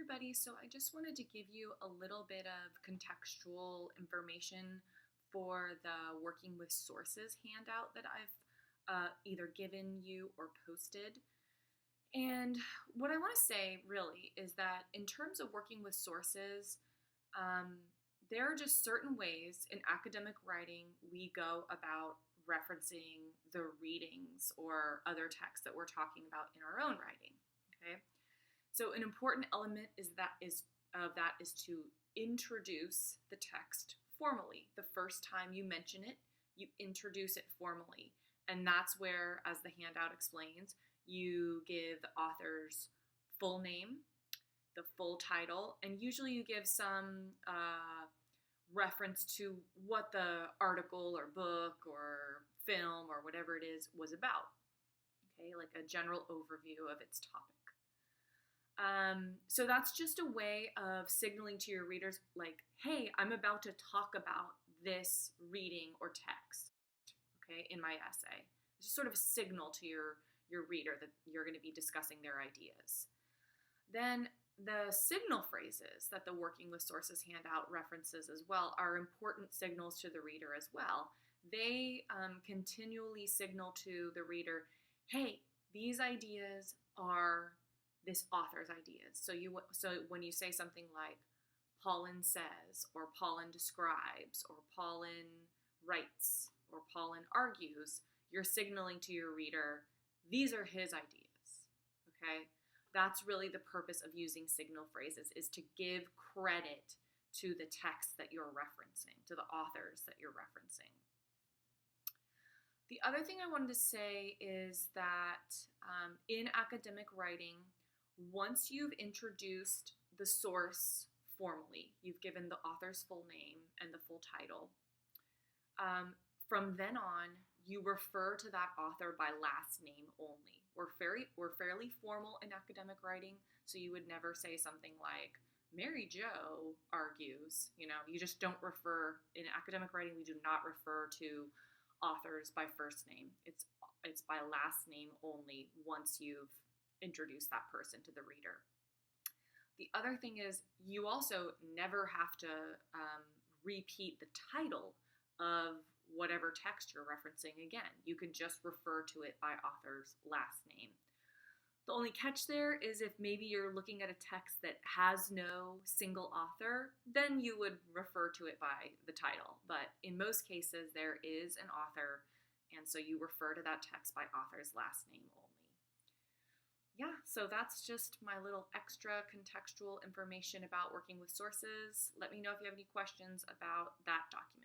everybody. So I just wanted to give you a little bit of contextual information for the Working with Sources handout that I've either given you or posted. And what I want to say really is that in terms of working with sources, um, there are just certain ways in academic writing we go about referencing the readings or other texts that we're talking about in our own writing. Okay. So an important element is to introduce the text formally. The first time you mention it, you introduce it formally. And that's where, as the handout explains, you give the author's full name, the full title, and usually you give some reference to what the article or book or film or whatever it is was about. Okay, like a general overview of its topic. So that's just a way of signaling to your readers, like, hey, I'm about to talk about this reading or text, okay, in my essay. It's just sort of a signal to your reader that you're going to be discussing their ideas. Then the signal phrases that the Working with Sources handout references as well are important signals to the reader as well. They continually signal to the reader, hey, these ideas are this author's ideas. So when you say something like Paulin says, or Paulin describes, or Paulin writes, or Paulin argues, you're signaling to your reader, these are his ideas. Okay? That's really the purpose of using signal phrases, is to give credit to the text that you're referencing, to the authors that you're referencing. The other thing I wanted to say is that in academic writing, once you've introduced the source formally, you've given the author's full name and the full title, from then on, you refer to that author by last name only. We're fairly formal in academic writing, so you would never say something like, Mary Jo argues. You just don't refer, in academic writing, we do not refer to authors by first name. It's by last name only once you've introduce that person to the reader. The other thing is you also never have to repeat the title of whatever text you're referencing again. You can just refer to it by author's last name. The only catch there is if maybe you're looking at a text that has no single author, then you would refer to it by the title. But in most cases, there is an author, and so you refer to that text by author's last name only. Yeah, so that's just my little extra contextual information about working with sources. Let me know if you have any questions about that document.